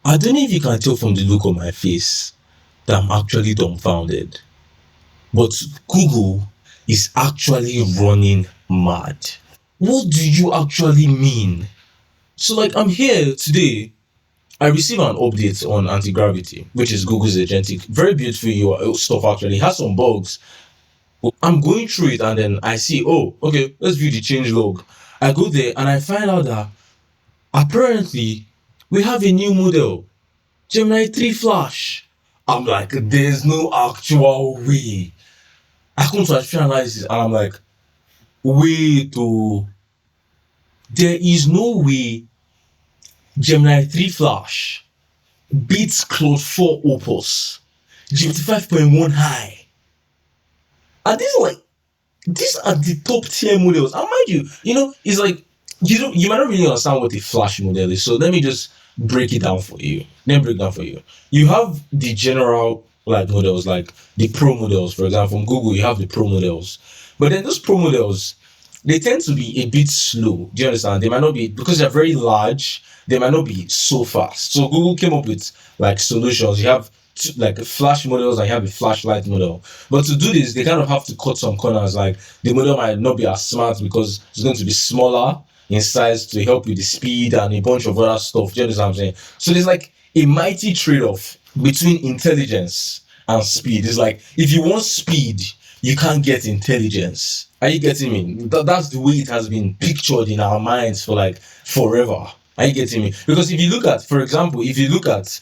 I don't know if you can tell from the look on my face that I'm actually dumbfounded. But Google is actually running mad. What do you actually mean? So, like, I'm here today. I received an update on anti-gravity, which is Google's agentic. Very beautiful stuff, actually. It has some bugs. I'm going through it and then I see, oh, okay, let's view the change log. I go there and I find out that apparently we have a new model, Gemini 3 Flash. I'm like, there's no actual way. I come to artificial analysis and I'm like, wait, oh, there is no way Gemini 3 Flash beats Claude 4 Opus, GPT 5.1 high. And these are the top tier models. And mind you, it's like you might not really understand what a Flash model is. So let me just break it down for you. Let me break it down for you. You have the general like models, like the pro models, for example, from Google, you have the pro models. But then those pro models, they tend to be a bit slow. Do you understand? They might not be, because they're very large, they might not be so fast. So Google came up with like solutions. You have like flash models and you have a flashlight model. But to do this, they kind of have to cut some corners. Like the model might not be as smart because it's going to be smaller in size to help with the speed and a bunch of other stuff. Do you understand what I'm saying? So there's like a mighty trade-off between intelligence and speed. It's like if you want speed, you can't get intelligence. Are you getting me? That's the way it has been pictured in our minds for like forever. Are you getting me? Because if you look at, for example, if you look at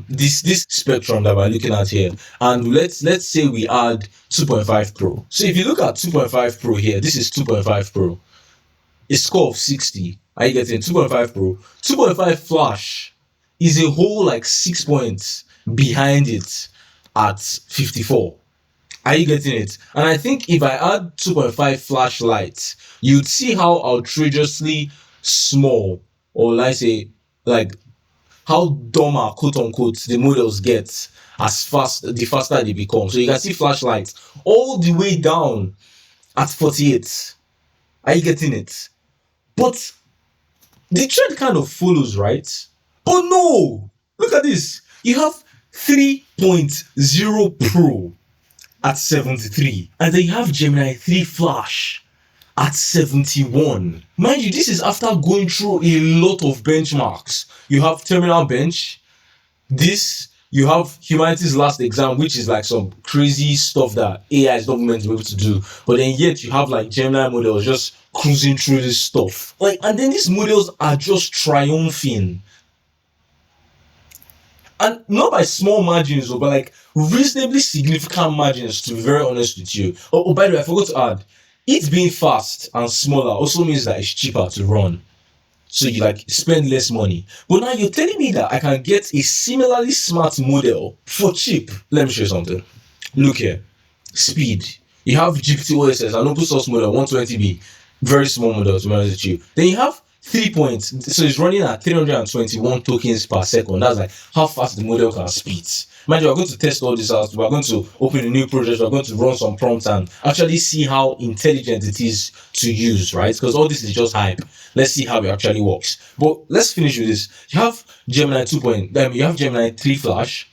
this spectrum that we're looking at here, and let's say we add 2.5 Pro. So if you look at 2.5 Pro here, this is 2.5 Pro. A score of 60. Are you getting 2.5 Pro? 2.5 Flash is a whole like 6 points behind it at 54. Are you getting it? And I think if I add 2.5 flashlights, you'd see how outrageously small, or let's say, like how dumber, quote unquote, the models get as fast, the faster they become. So you can see flashlights all the way down at 48. Are you getting it? But the trend kind of follows, right? Oh no! Look at this. You have 3.0 Pro at 73, and then you have Gemini 3 Flash at 71. Mind you, this is after going through a lot of benchmarks. You have Terminal Bench, you have Humanity's Last Exam, which is like some crazy stuff that AI is not meant to be able to do. But then yet you have like Gemini models just cruising through this stuff. Like, and then these models are just triumphing. And not by small margins, but like reasonably significant margins, to be very honest with you. Oh, by the way, I forgot to add, it being fast and smaller also means that it's cheaper to run. So you like spend less money. But now you're telling me that I can get a similarly smart model for cheap. Let me show you something. Look here. Speed. You have GPT OSS, an open source model, 120B. Very small model, to be honest with you. Then you have 3 points. So it's running at 321 tokens per second. That's like how fast the model can speed. Mind you, we're going to test all this out. We're going to open a new project. We're going to run some prompts and actually see how intelligent it is to use, right? Because all this is just hype. Let's see how it actually works. But let's finish with this. You have Gemini 2. You have Gemini 3 Flash,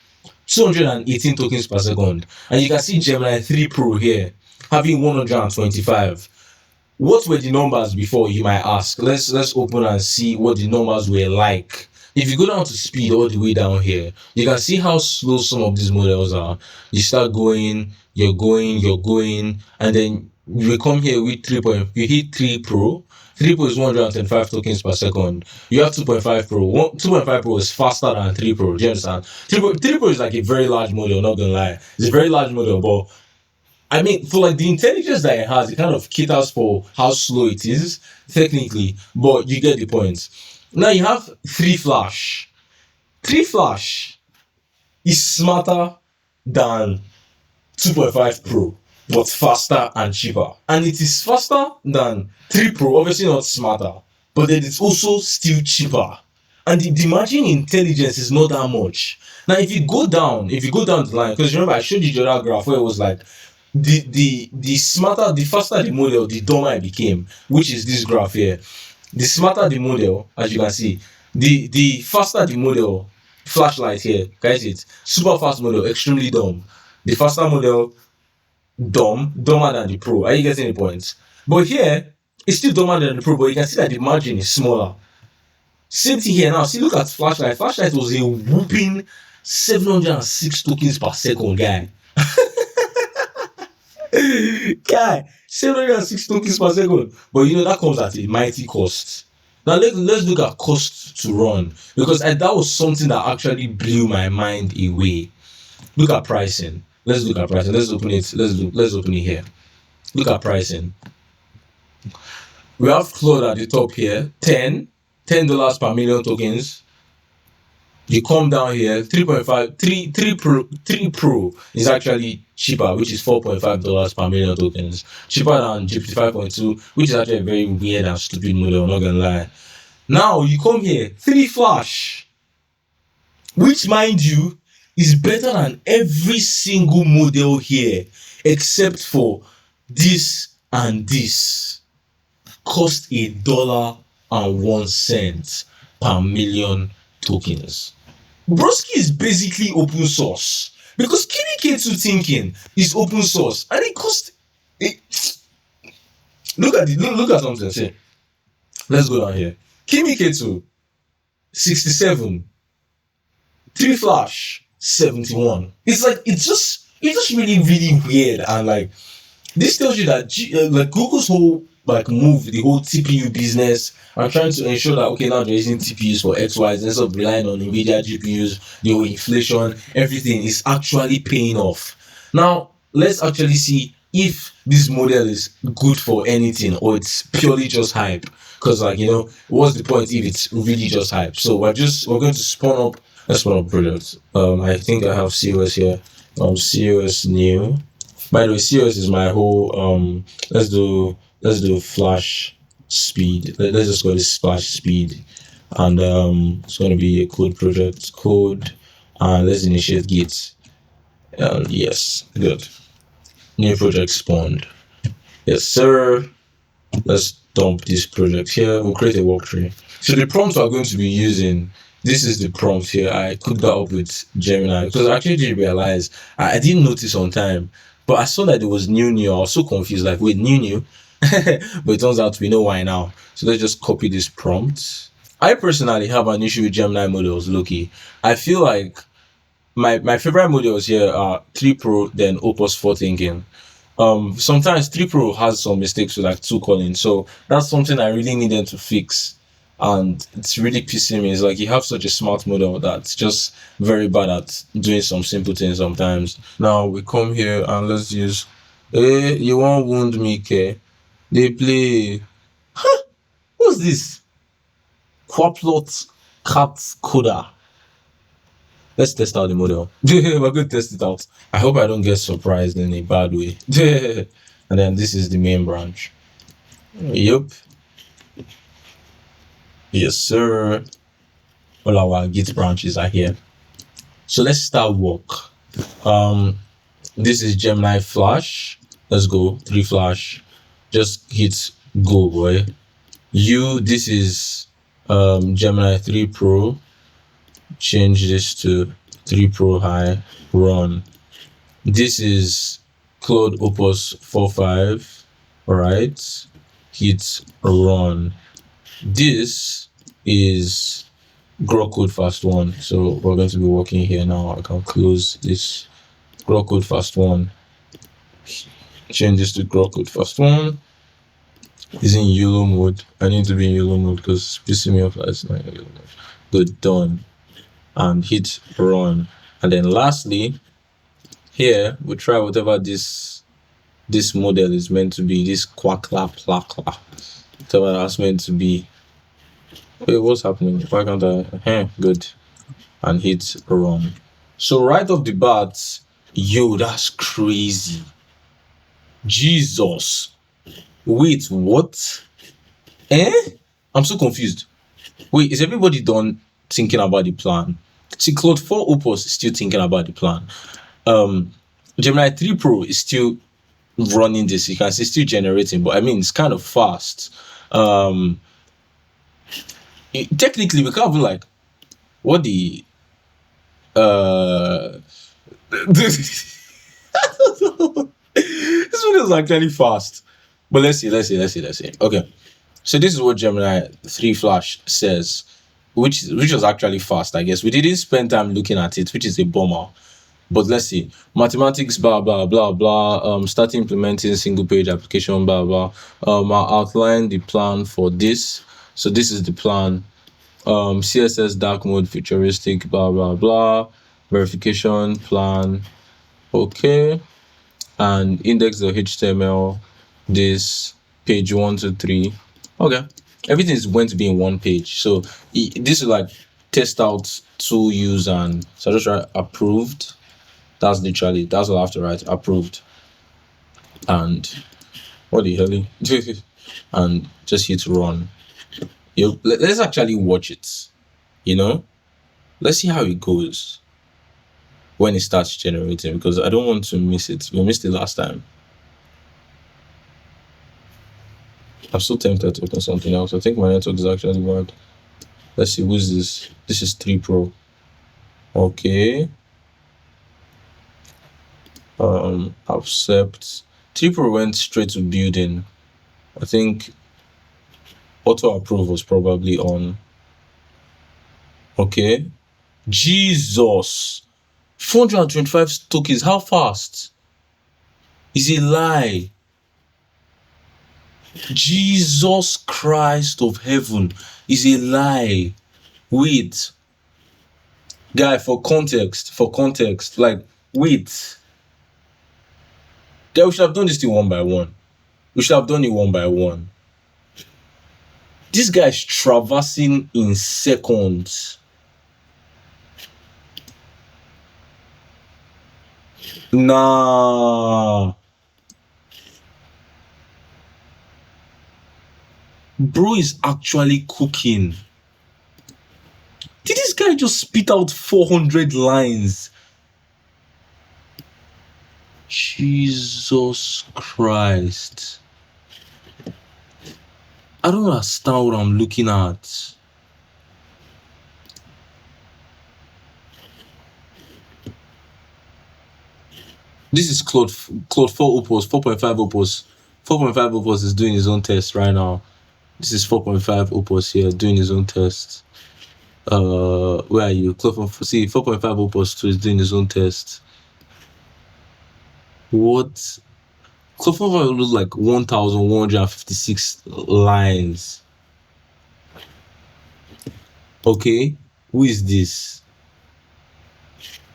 218 tokens per second, and you can see Gemini 3 Pro here having 125. What were the numbers before, you might ask? Let's open and see what the numbers were like. If you go down to speed all the way down here, you can see how slow some of these models are. You start going, you're going, and then you come here with 3. You hit 3 Pro. 3 Pro is 125 tokens per second. You have 2.5 Pro. 2.5 Pro is faster than 3 Pro. Do you understand? 3 Pro is like a very large model, not gonna lie. It's a very large model, but I mean, for like the intelligence that it has, it kind of caters for how slow it is, technically, but you get the point. Now you have 3 Flash. 3 Flash is smarter than 2.5 Pro, but faster and cheaper. And it is faster than 3 Pro, obviously not smarter, but then it's also still cheaper. And the margin intelligence is not that much. Now, if you go down the line, because remember I showed you the other graph where it was like the smarter, the faster the model, the dumber it became, which is this graph here. The smarter the model, as you can see, the faster the model, flashlight here, guys. It's super fast model, extremely dumb. The faster model, dumber than the Pro. Are you getting the point? But here, it's still dumber than the Pro, but you can see that the margin is smaller. Same thing here now. See, look at flashlight. Flashlight was a whooping 706 tokens per second, guy. Guy, 706 tokens per second. But you know, that comes at a mighty cost. Now let's look at cost to run, because that was something that actually blew my mind away. Look at pricing. Let's look at pricing. Let's open it. Let's open it here. Look at pricing. We have Claude at the top here. $10 per million tokens. You come down here, 3.5, 3 Pro is actually cheaper, which is $4.5 per million tokens. Cheaper than GPT 5.2, which is actually a very weird and stupid model, I'm not gonna lie. Now you come here, 3 Flash, which, mind you, is better than every single model here, except for this and this. Cost $1.01 per million tokens. Broski is basically open source, because K2 thinking is open source, and it costs it. Look at something. See, let's go down here. K2 67, 3 Flash 71. It's like it's just really weird, and like this tells you that like Google's whole move, the whole TPU business, and trying to ensure that okay, now they're using TPUs for XYZ instead of relying on Nvidia GPUs, the whole inflation, everything is actually paying off. Now let's actually see if this model is good for anything or it's purely just hype. Because like, you know, what's the point if it's really just hype? So we're going to spawn up projects. I think I have COS here. COS new. By the way, COS is my whole let's do flash speed. Let's just call this flash speed, and it's going to be a code project. And let's initiate git. Yes, good. New project spawned. Yes, sir. Let's dump this project here. We'll create a work tree. So the prompt we're going to be using, this is the prompt here. I cooked that up with Gemini, because I actually didn't realize, I didn't notice on time, but I saw that it was new. I was so confused, like, wait, new? But it turns out we know why now. So let's just copy this prompt. I personally have an issue with Gemini models, Loki. I feel like my favorite models here are 3 Pro, then Opus 4 thinking. Sometimes 3 Pro has some mistakes with like 2 calling, so that's something I really needed to fix, and it's really pissing me. It's like you have such a smart model that's just very bad at doing some simple things sometimes. Now we come here and let's use you won't wound me, K. They play what's this? Quaplot cat coda. Let's test out the model. We're going to test it out. I hope I don't get surprised in a bad way. And then this is the main branch. Yep. Yes, sir. All our Git branches are here. So let's start work. This is Gemini Flash. Let's go. 3 Flash. Just hit go, boy. This is Gemini 3 Pro. Change this to 3 Pro high, run. This is Claude Opus 4.5. Alright, hit run. This is Grok Code Fast 1. So we're going to be working here now. I can close this. Grok Code Fast 1. Change this to Grok Code Fast 1. It's in YOLO mode. I need to be in YOLO mode because it's pissing me off. It's not in YOLO mode. Good, done. And hit run. And then lastly, here we try whatever this model is meant to be, this quackla plakla, whatever that's meant to be. Wait, what's happening? Why can't I? Good. And hit run. So right off the bat, yo, that's crazy. Jesus. Wait, what? I'm so confused. Wait, is everybody done thinking about the plan? See, Claude 4 Opus is still thinking about the plan. Gemini 3 Pro is still running this. You can see still generating, but I mean it's kind of fast. Technically we can't even like what the This one is actually fast. But let's see. Okay. So this is what Gemini 3 Flash says, which was actually fast, I guess. We didn't spend time looking at it, which is a bummer. But let's see. Mathematics, blah blah blah blah. Start implementing single page application, blah blah. I'll outline the plan for this. So this is the plan. CSS dark mode, futuristic, blah blah blah. Verification plan. Okay. And index.html, this page 1 to 3. Okay, everything is going to be in one page. So this is like test out tool use, and so I just write approved. That's what I have to write, approved. And what the hell? And just hit run. Let's actually watch it. Let's see how it goes when it starts generating, because I don't want to miss it. We missed it last time. I'm so tempted to open something else. I think my network is actually bad. Let's see, who's this? This is 3 Pro. Okay. Accept. 3 Pro went straight to building. I think auto approve was probably on. Okay. Jesus. 425 tokens. How fast? Is a lie. Jesus Christ of heaven, is a lie. Wait, guy, for context, like, wait, guy, we should have done this thing one by one. This guy is traversing in seconds. Nah, bro is actually cooking. Did this guy just spit out 400 lines? Jesus Christ. I don't understand what I'm looking at. This is Claude 4 Opus, 4.5 Opus. 4.5 Opus is doing his own test right now. This is 4.5 Opus here doing his own test. Where are you? See, 4.5 Opus 2 is doing his own test. What? Claude 4.5 looks like 1,156 lines. Okay, who is this?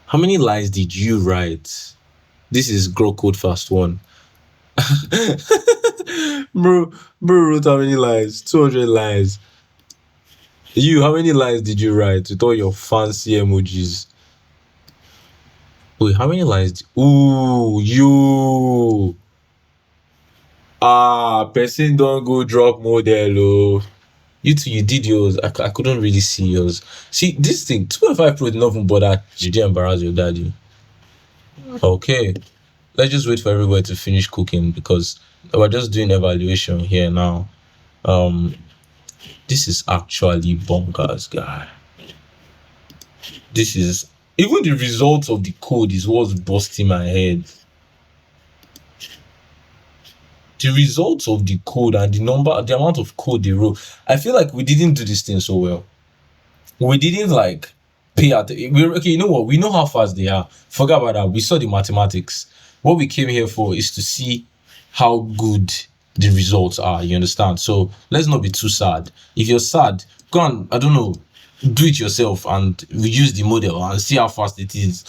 How many lines did you write? This is Grok code fast 1. bro wrote how many lines? 200 lines. You, how many lines did you write with all your fancy emojis? Wait, how many lines? Ooh, you. Person don't go drop model. Oh. You two, you did yours. I couldn't really see yours. See, this thing, 2.5 Pro did not even bother. Did you embarrass your daddy? Okay. Let's just wait for everybody to finish cooking, because we're just doing evaluation here now. This is actually bonkers, guy. This is, even the results of the code is what's busting my head. The results of the code and the amount of code they wrote. I feel like we didn't do this thing so well. We didn't like pay attention. Okay, you know what? We know how fast they are. Forget about that. We saw the mathematics. What we came here for is to see how good the results are. You understand? So let's not be too sad. If you're sad, go and, I don't know, do it yourself and reuse the model and see how fast it is.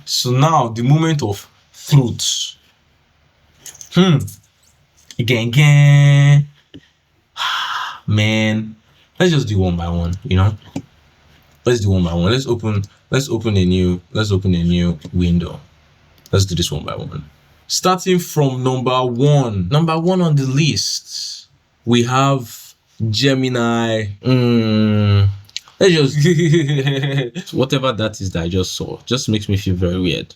So now the moment of truth. Again. Man, let's just do one by one, Let's do one by one. Let's open a new window. Let's do this one by one. Starting from number one on the list, we have Gemini. Let's just whatever that is that I just saw just makes me feel very weird.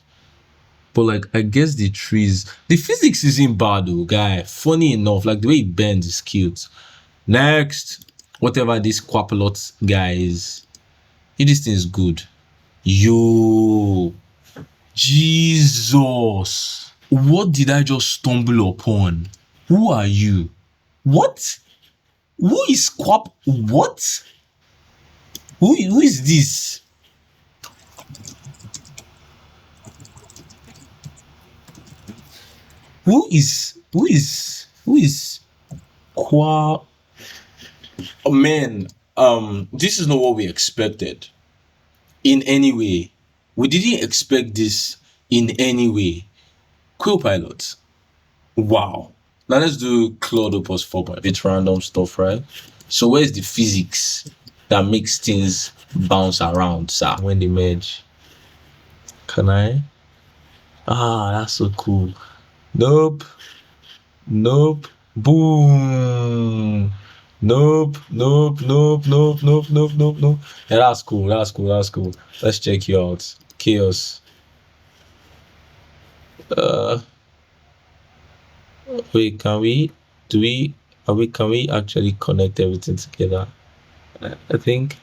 But like, I guess the physics isn't bad though, guy. Funny enough, like the way it bends is cute. Next, whatever this Quapalot guy is. If this thing is good. Yo, Jesus. What did I just stumble upon? Who are you? What? Who is Quap? What? Who is this? Who is Qua? Oh, man, this is not what we expected in any way. We didn't expect this in any way. Pilot. Wow. Now let's do Claude Opus 4. It's random stuff, right? So where's the physics that makes things bounce around, sir, when they merge? Can I? Ah, that's so cool. Nope. Nope. Boom. Nope. Nope. Nope. Nope. Nope. Nope. Nope. Nope. Yeah, that's cool. That's cool. That's cool. Let's check you out. Chaos. Wait, can we? Do we? Are we? Can we actually connect everything together? I think.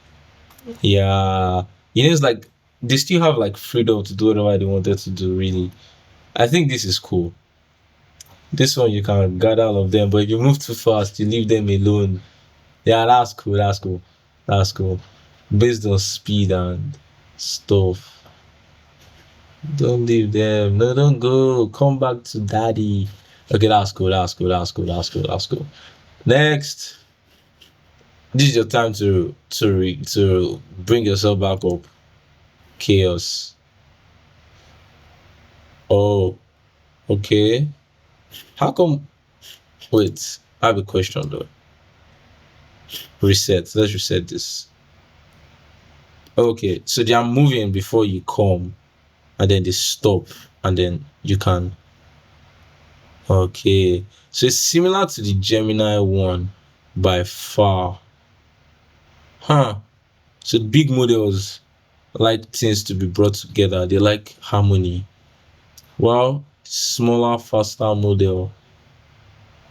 Yeah. It's like they still have like freedom to do whatever they wanted to do. Really, I think this is cool. This one you can gather all of them, but if you move too fast, you leave them alone. Yeah, that's cool. That's cool. That's cool. Based on speed and stuff. Don't leave them. No, don't go. Come back to daddy. Okay, that's cool. That's cool. That's cool. That's cool. That's cool. Next. This is your time to bring yourself back up. Chaos. Oh, okay. How come? Wait, I have a question though. Reset. Let's reset this. Okay, so they are moving before you come, and then they stop, and then you can. Okay, so it's similar to the Gemini one by far. Huh. So big models like things to be brought together. They like harmony. While smaller, faster model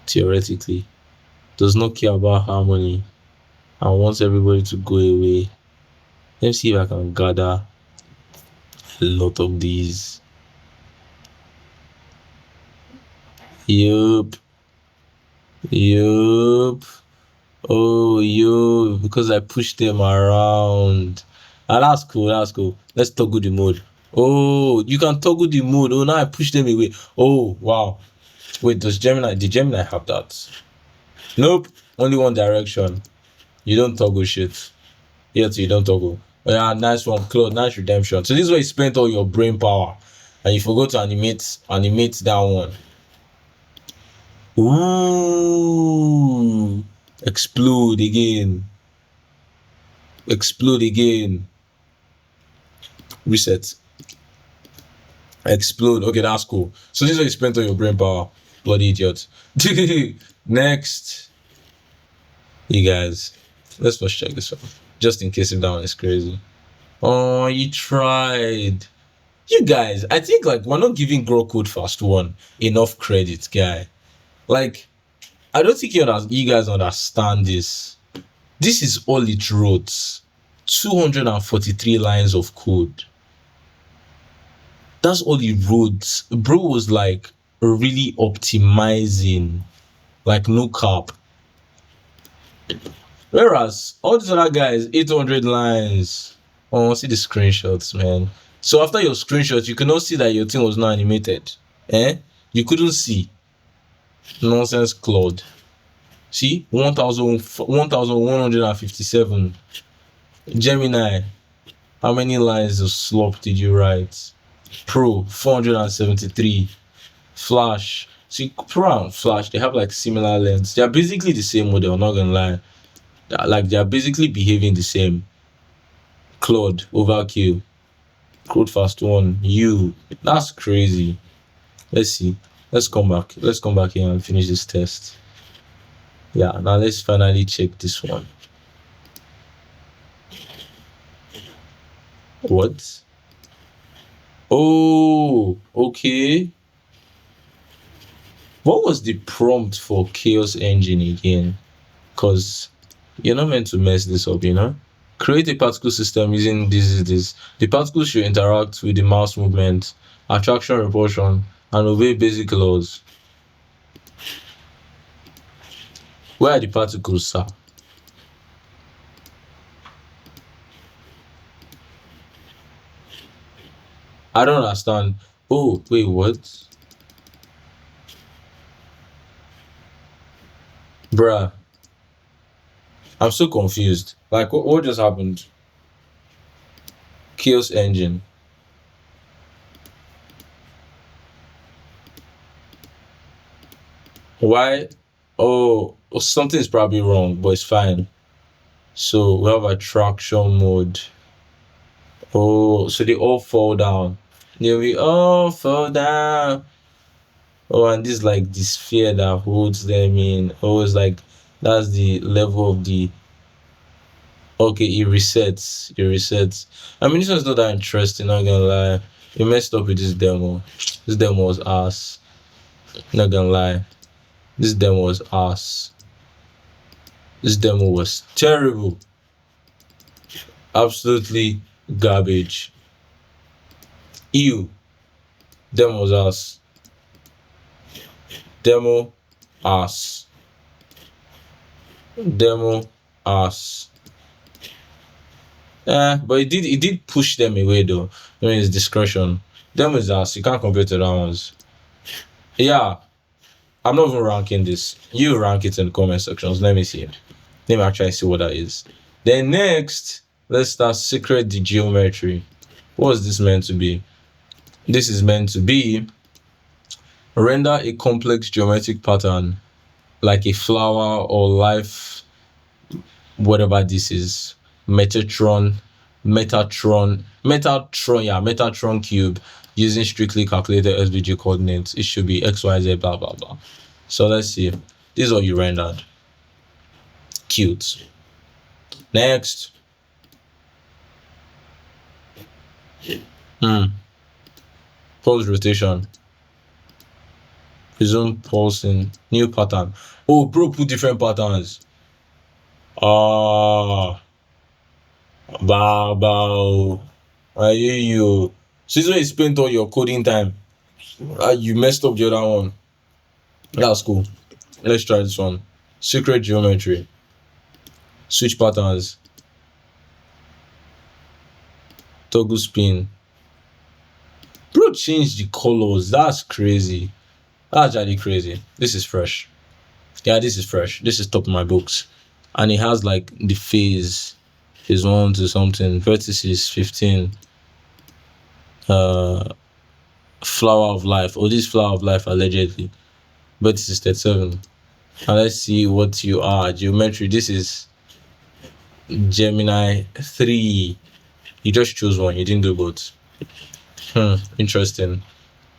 theoretically does not care about harmony and wants everybody to go away. Let me see if I can gather a lot of these. Yup. Yup. Oh, yo, because I pushed them around. Ah, that's cool. That's cool. Let's toggle the mode. Oh, you can toggle the mode. Oh, now I push them away. Oh, wow. Wait, did Gemini have that? Nope. Only one direction. You don't toggle shit. Yes, you don't toggle. Oh, yeah, nice one, Claude. Nice redemption. So this is where you spent all your brain power, and you forgot to animate that one. Ooh, explode again. Explode again. Reset. Explode. Okay, that's cool. So this is where you spent all your brain power. Bloody idiot. Next. You guys, let's first check this one. Just in case if that one is crazy. Oh, you tried. You guys, I think like we're not giving Grok Code Fast One enough credit, guy. Like, I don't think you guys understand this. This is all it wrote. 243 lines of code. That's all he wrote. Bro was like really optimizing, like no cap. Whereas all these other guys, 800 lines. Oh, see the screenshots, man. So after your screenshots, you cannot see that your thing was not animated. You couldn't see. Nonsense, Claude. See, 1,157. Gemini, how many lines of slop did you write? Pro, 473. Flash. See, Pro and Flash, they have like similar lengths. They are basically the same model, not gonna lie. They are basically behaving the same. Claude, overkill. Code Fast One, you. That's crazy. Let's see. Let's come back. Let's come back here and finish this test. Yeah, now let's finally check this one. What? Oh, okay. What was the prompt for Chaos Engine again? Because you're not meant to mess this up, Create a particle system using this. The particles should interact with the mass movement, attraction, repulsion, and obey basic laws. Where are the particles, sir? I don't understand. Oh, wait, what? Bruh, I'm so confused. Like, what just happened? Chaos engine. Why? Oh, something is probably wrong, but it's fine. So we have attraction mode. Oh, so they all fall down. We all fall down. Oh, and this like the sphere that holds them in. Oh, it's like that's the level of the. Okay, it resets. It resets. I mean, this one's not that interesting. Not gonna lie. You messed up with this demo. This demo was ass. Not gonna lie. This demo was ass. This demo was terrible. Absolutely garbage. Ew. Demo was ass. Demo ass. Demo ass. But it did push them away though. I mean, it's discretion. Demo is ass. You can't compare to that ones. Yeah, I'm not even ranking this. You rank it in the comment sections. Let me see. Let me actually see what that is. Then next, let's start secret the geometry. What is this meant to be? This is meant to be render a complex geometric pattern like a flower or life, whatever this is. Metatron cube using strictly calculated SVG coordinates. It should be XYZ blah blah blah. So let's see. This is what you rendered. Cute. Next. Pulse rotation. Presume pulsing. New pattern. Oh, bro, put different patterns. Ah, bow. I hear you. Since when you spent all your coding time, you messed up the other one. That's cool. Let's try this one. Secret geometry. Switch patterns. Toggle spin. Bro, change the colors. That's crazy. That's actually crazy. This is fresh. Yeah, this is fresh. This is top of my books. And it has like the phase 1 to something. Vertices 15. Flower of life. Oh, this flower of life allegedly. Vertices 37. And let's see what you are. Geometry. This is Gemini 3. You just chose one. You didn't do both. Interesting.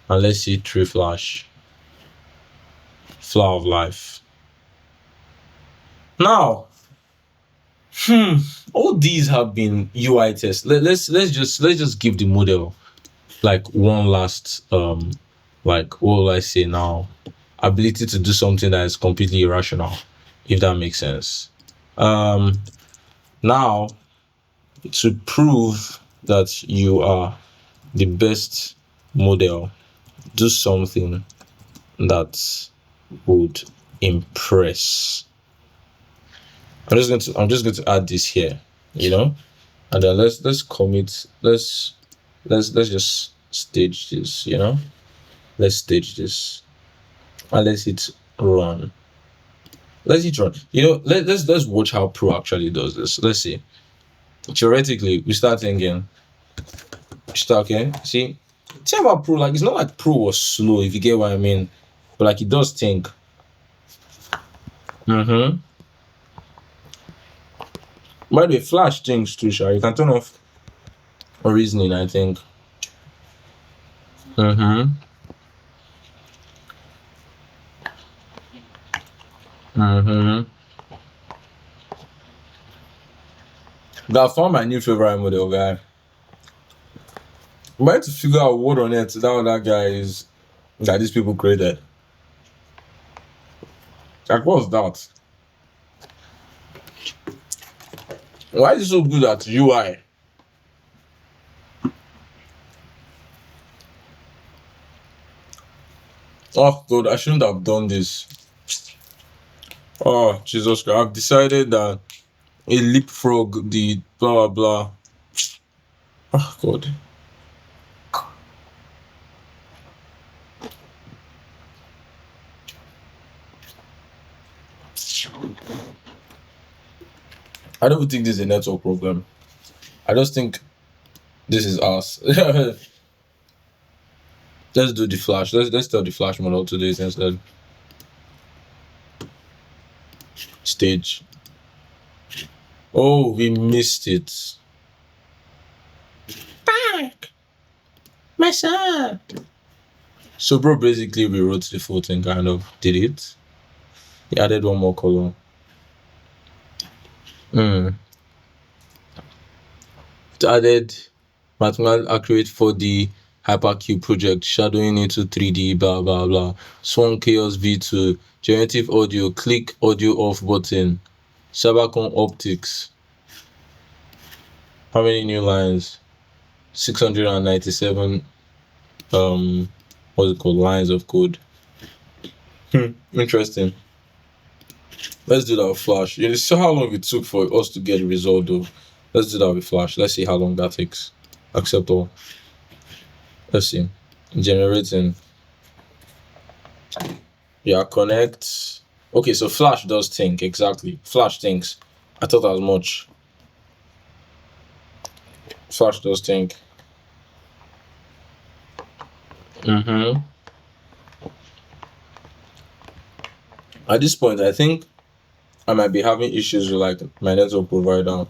And let's see tree flash. Flower of life. Now, all these have been UI tests. Let's just give the model like one last like what will I say now? Ability to do something that is completely irrational, if that makes sense. Now to prove that you are the best model, do something that would impress. I'm just going to add this here, and then let's commit. Let's just stage this, Let's stage this, and let's hit run. Let's hit run. Let's watch how Pro actually does this. Let's see. Theoretically, we start thinking. Okay. See about Pro, like it's not like Pro was slow, if you get what I mean, but like it does think. By the way, Flash things too, Sha. You can turn off reasoning, I think. I found my new favorite model, guy. I'm trying to figure out what on earth that guy is that these people created. Like, what's that? Why is it so good at UI? Oh God, I shouldn't have done this. Oh Jesus Christ! I've decided that a leapfrog the blah blah blah. Oh God. I don't think this is a network problem. I just think this is us. Let's do the flash. Let's tell the flash model to do this instead. Stage. Oh, we missed it. Back, my son. So, bro, basically, we wrote the full thing, kind of did it. He added one more column. It added mathematical accurate 4D hypercube project, shadowing into 3D, blah blah blah. Swan Chaos V2, generative audio, click audio off button, Cybercon optics. How many new lines? 697 what's it called? Lines of code. Interesting. Let's do that with Flash. You see how long it took for us to get a result though. Let's do that with Flash. Let's see how long that takes. Accept all. Let's see. Generating. Yeah, connect. Okay, so Flash does think, exactly. Flash thinks. I thought as much. Flash does think. At this point, I think I might be having issues with like my network provider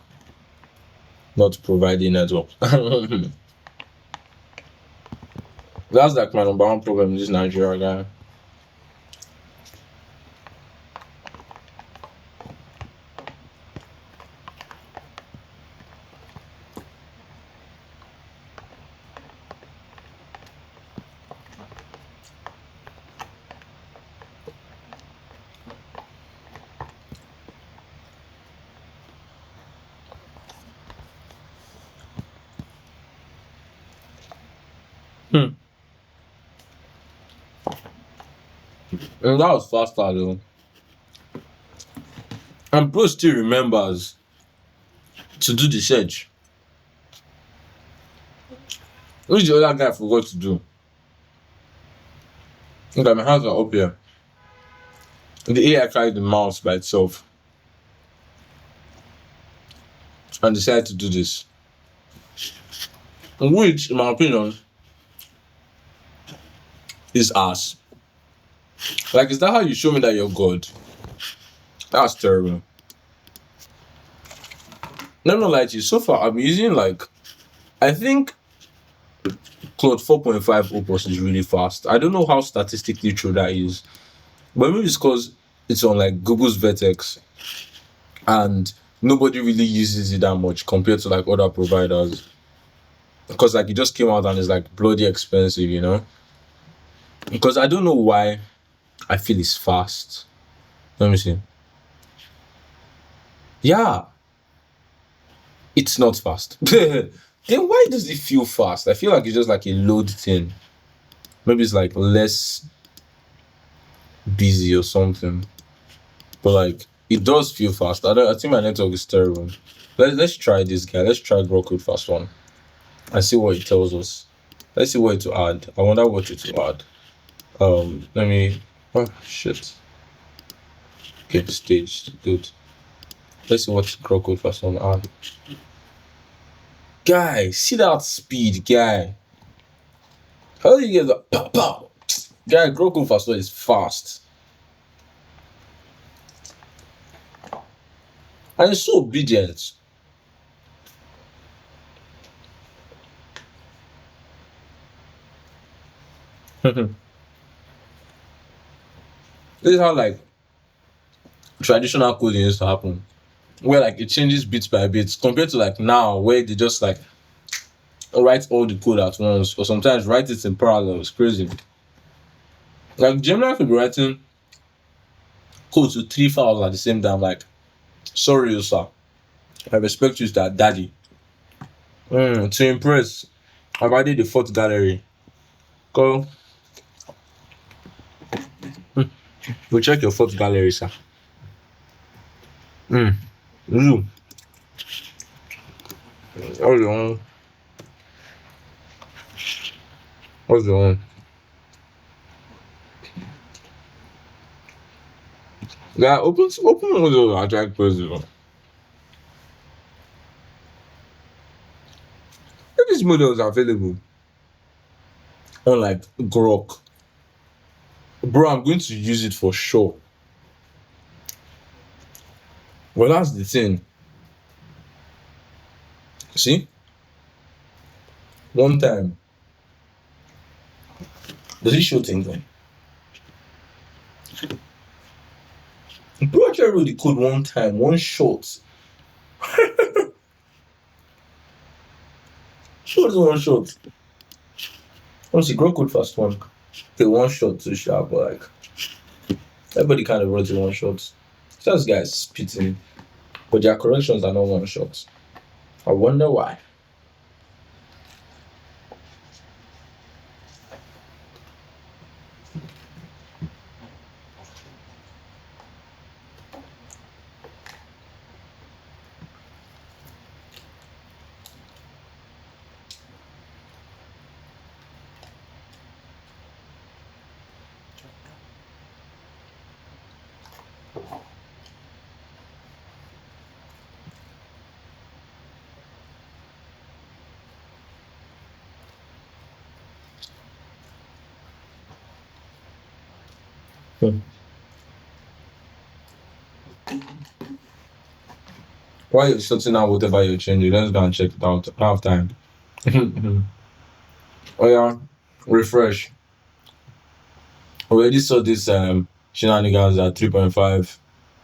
not providing network. That's like my number one problem in this Nigeria guy. And that was faster though. And bro still remembers to do the search. Which the other guy forgot to do. Okay, my hands are up here. The AI carried the mouse by itself and decided to do this. Which, in my opinion, is ass. Like, is that how you show me that you're God? That's terrible. Let me not lie to you. So far, I'm using like, I think Claude 4.5 Opus is really fast. I don't know how statistically true that is, but maybe it's because it's on like Google's Vertex, and nobody really uses it that much compared to like other providers. Because like it just came out and it's like bloody expensive, you know. Because I don't know why I feel it's fast. Let me see. Yeah, it's not fast. Then why does it feel fast? I feel like it's just like a load thing. Maybe it's like less busy or something. But like it does feel fast. I think my network is terrible. Let's try this guy. Let's try Grok fast one and see what it tells us. Let's see what to add. I wonder what to add. Let me. Oh shit. Okay, stage good. Let's see what Grok fast one add. Guy, see that speed, guy. How do you get that? Pow, pow. Guy, Grok fast one is fast. And it's so obedient. This is how like traditional coding used to happen, where like it changes bit by bit compared to like now where they just like write all the code at once or sometimes write it in parallel. It's crazy. Like Gemini could be writing code to 3 files at the same time. Like, sorry, sir. I respect you, that daddy. To impress, I've added the fourth gallery. Go. Go check your fourth gallery, sir. You. What's the one? What's the one? Yeah, open one of those attract person. If this model is available on like Grok, bro, I'm going to use it for sure. Well, that's the thing. See, one time, does it show things then? Bro, actually wrote the code one time, one shot. Show the one shot. Honestly, Grok code fast one. Okay, one shot too sharp, but like everybody kind of wrote it one shot. Those guys spitting, but their corrections are not one shot. I wonder why. Hmm. Why you sorting out whatever you're changing? Let's go and check it out. Half time. Oh yeah, refresh. Already saw this shenanigans at 3.5.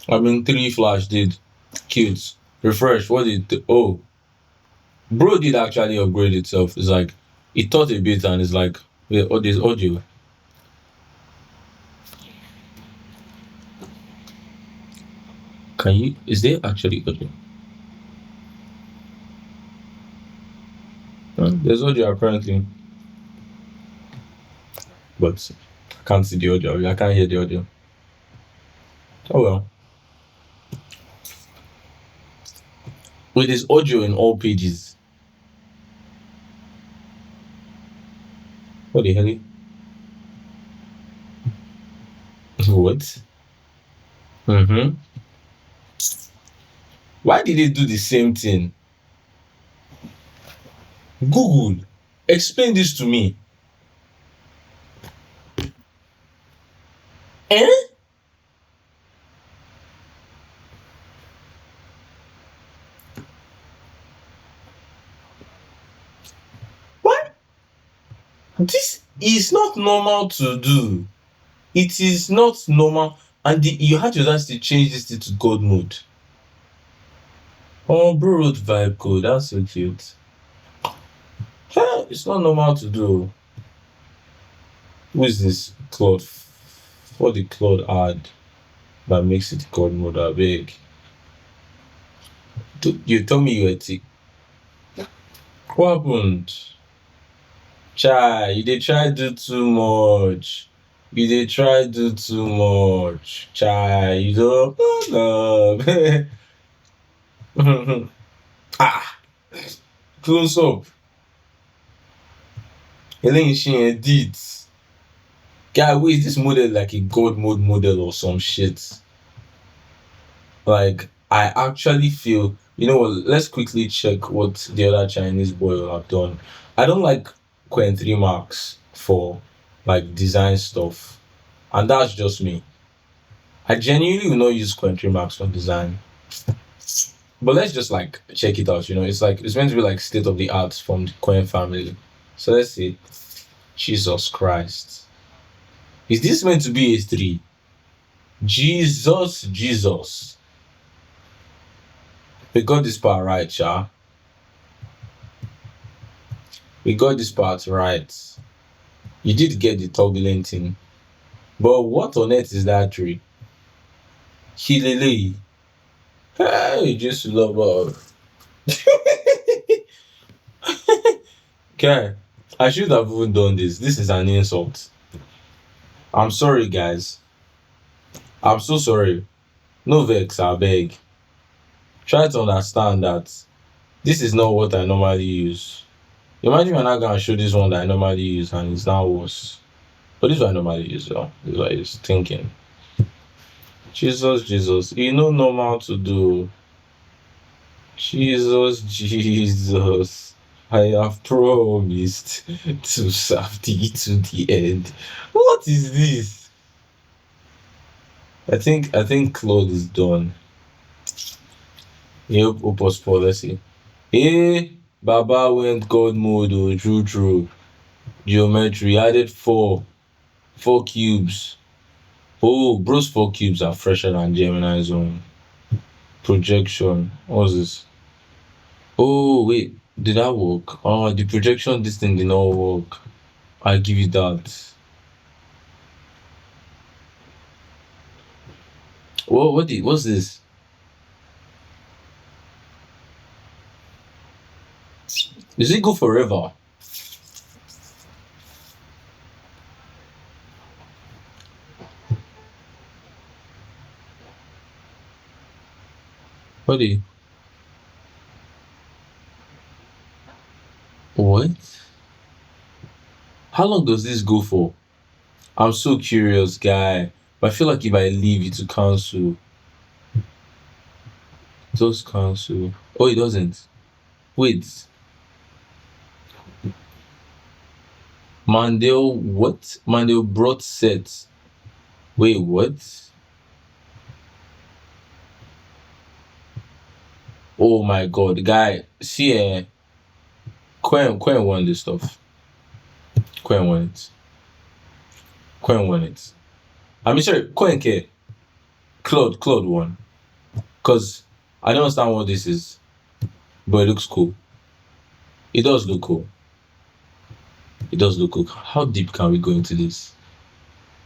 I mean 3 flash did. Cute. Refresh. What did oh bro did actually upgrade itself. It's like it thought a bit and it's like wait, oh there's audio. Can you is there actually audio? There's audio apparently. But I can't see the audio. I can't hear the audio. Oh well. With this audio in all pages. What the hell? What? Mm-hmm. Why did it do the same thing? Google, explain this to me. Eh? What? This is not normal to do. It is not normal. And you had to just change this to God mode. Oh, bro wrote vibe code. That's so cute. It's not normal to do. Who is this? Claude. What did Claude add that makes it God mode? I beg. You told me you were tick. What happened? Chai, you did try do too much. You did try do too much. Chai, you don't love. Ah, close up. Elaine she edit. Guy, wait, is this model like a god mode model or some shit? Like, I actually feel, you know what, let's quickly check what the other Chinese boy will have done. I don't like Quen 3 Max for like design stuff. And that's just me. I genuinely will not use Quen 3 Max for design. But let's just like check it out, you know. It's like it's meant to be like state of the art from the Quen family. So let's see. Jesus Christ. Is this meant to be a 3? Jesus. We got this part right, Sha. We got this part right. You did get the turbulent thing. But what on earth is that tree? Hilele. Hey, just love her. Guy, I should have even done this. This is an insult. I'm sorry, guys. I'm so sorry. No vex, I beg. Try to understand that this is not what I normally use. Imagine when I go and show this one that I normally use and it's now worse. But this is what I normally use, though. This is what I was thinking. Jesus, Jesus. You know normal to do. Jesus, Jesus. I have promised to serve thee to the end. What is this? I think Claude is done. Yep, Opus policy. Hey, Baba went God mode, oh, true, true. Geometry added four cubes. Oh, bro's 4 cubes are fresher than Gemini's own. Projection. What's this? Oh, wait. Did that work? Oh, the projection, this thing did not work. I give you that. What's this? Does it go forever? What the? What? How long does this go for? I'm so curious, guy. But I feel like if I leave it to cancel, it does cancel. Oh, it doesn't. Wait. Mandel, what? Mandel brought set. Wait, what? Oh my god, guy. See, Quen won this stuff. Quen won it. Quen won it. I mean, sorry, Quen K. Claude won. Because I don't understand what this is, but it looks cool. It does look cool. It does look cool. How deep can we go into this?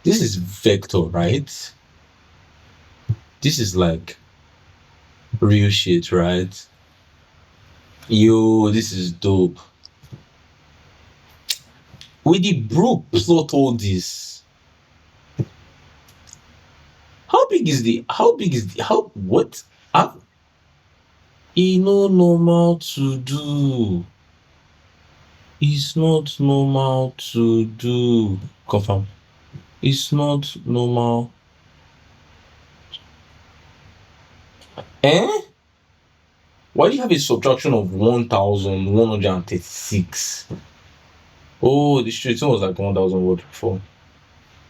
This is vector, right? This is like real shit, right? Yo, this is dope. Wait, the bro plot all this. How what? How, e no normal to do. It's not normal to do. Confirm. It's not normal. Eh? Why do you have a subtraction of 1136? Oh, the straight one was like 1000 word before.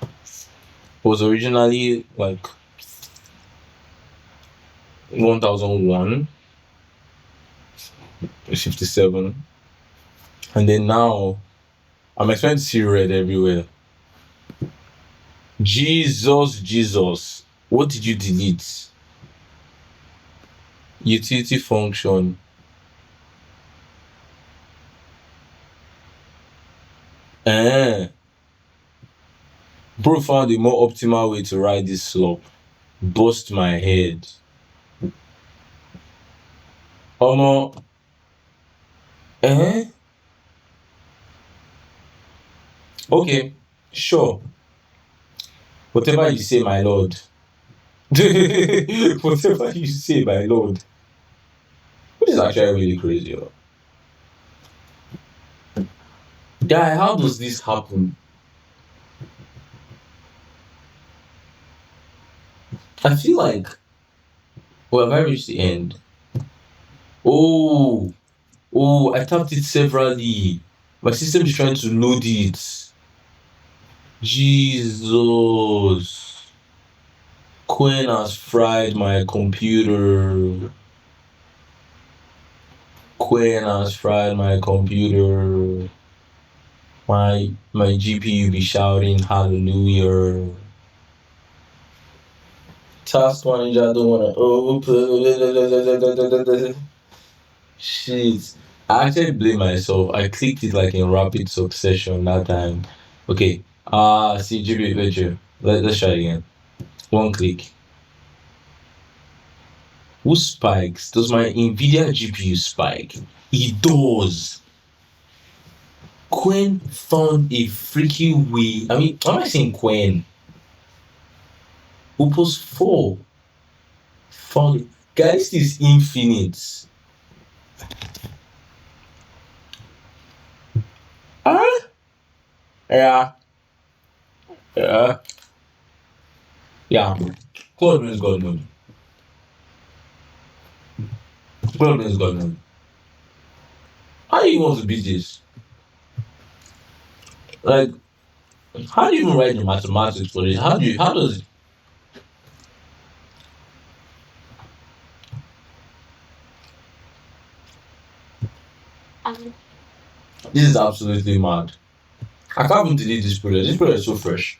It was originally like 1001, 57. And then now I'm expecting to see red everywhere. Jesus, Jesus. What did you delete? Utility function. Eh. Bro found a more optimal way to ride this slope. Bust my head. Omo. Eh? Okay. Sure. Whatever you say, my lord. Whatever you say, my lord. Which is actually really crazy. Yo. Guy, how does this happen? I feel like well, have I reached the end? Oh, I tapped it severally. My system is trying to load it. Jesus. Queen has fried my computer. Queen has fried my computer. My GPU be shouting hallelujah. Task manager don't wanna open. Shit. I actually blame myself. I clicked it like in rapid succession that time. Okay. See GPU lecture. Let's try again. One click. Who spikes? Does my NVIDIA GPU spike? It does. Quen found a freaky way. I mean, am I saying Quen? Opus 4 found it. Guys, this is infinite. Yeah. Claude means God mode. Claude means God mode. How do you want to beat this? Like, how do you even write the mathematics for this? How does it? This is absolutely mad. I can't even delete this project. This project is so fresh.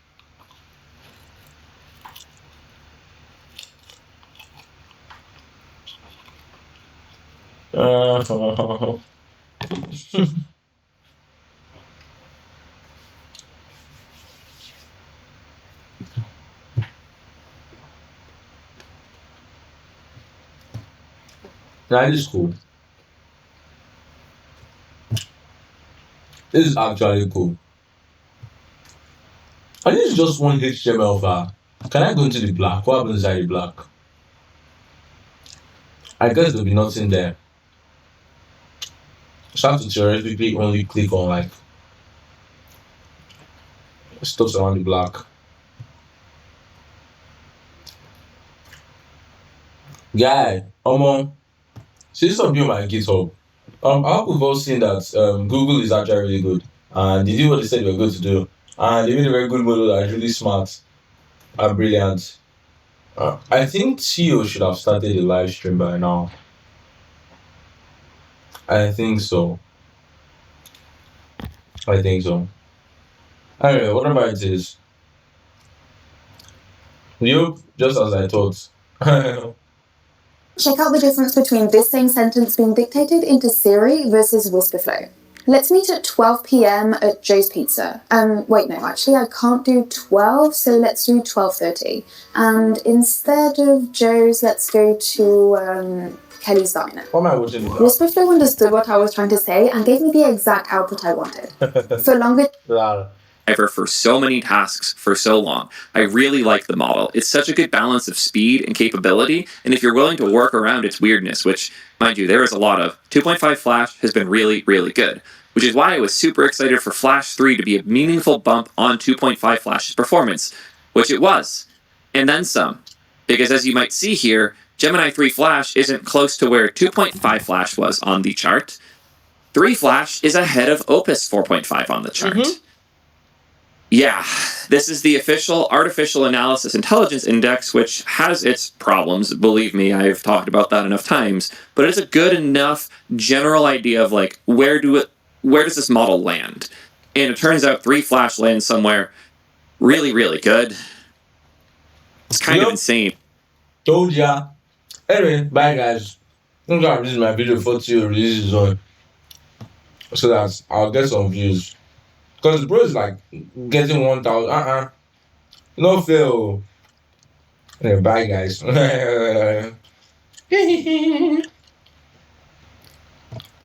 That is cool. This is actually cool. And this is just one HTML file. Can I go into the black? What happens inside the black? I guess there'll be nothing there. So I have to theoretically only click on like stuff around the black. Guy, see some people on my GitHub. I hope we've all seen that Google is actually really good. And they did what they said they were going to do. And they made a very good model that is really smart and brilliant. I think Theo should have started a live stream by now. I think so. Anyway, whatever it is. You, just as I thought. Check out the difference between this same sentence being dictated into Siri versus Whisperflow. Let's meet at 12 p.m. at Joe's Pizza. Wait, no, actually I can't do 12, so let's do 12:30. And instead of Joe's, let's go to Kelly's Diner. What am I watching? Whisperflow understood what I was trying to say and gave me the exact output I wanted. For longer... For so many tasks for so long. I really like the model. It's such a good balance of speed and capability, and if you're willing to work around its weirdness, which, mind you, there is a lot of, 2.5 Flash has been really, really good, which is why I was super excited for Flash 3 to be a meaningful bump on 2.5 Flash's performance, which it was, and then some. Because as you might see here, Gemini 3 Flash isn't close to where 2.5 Flash was on the chart. 3 Flash is ahead of Opus 4.5 on the chart. Mm-hmm. Yeah, this is the official Artificial Analysis Intelligence Index, which has its problems. Believe me, I've talked about that enough times. But it's a good enough general idea of like where does this model land? And it turns out 3 Flash lands somewhere really, really good. It's kind of insane. Told ya. Anyway, bye guys. I'm gonna release my video before Theo releases on, so that I'll get some views. Because bro is like getting 1,000. No fail. Anyway, bye guys.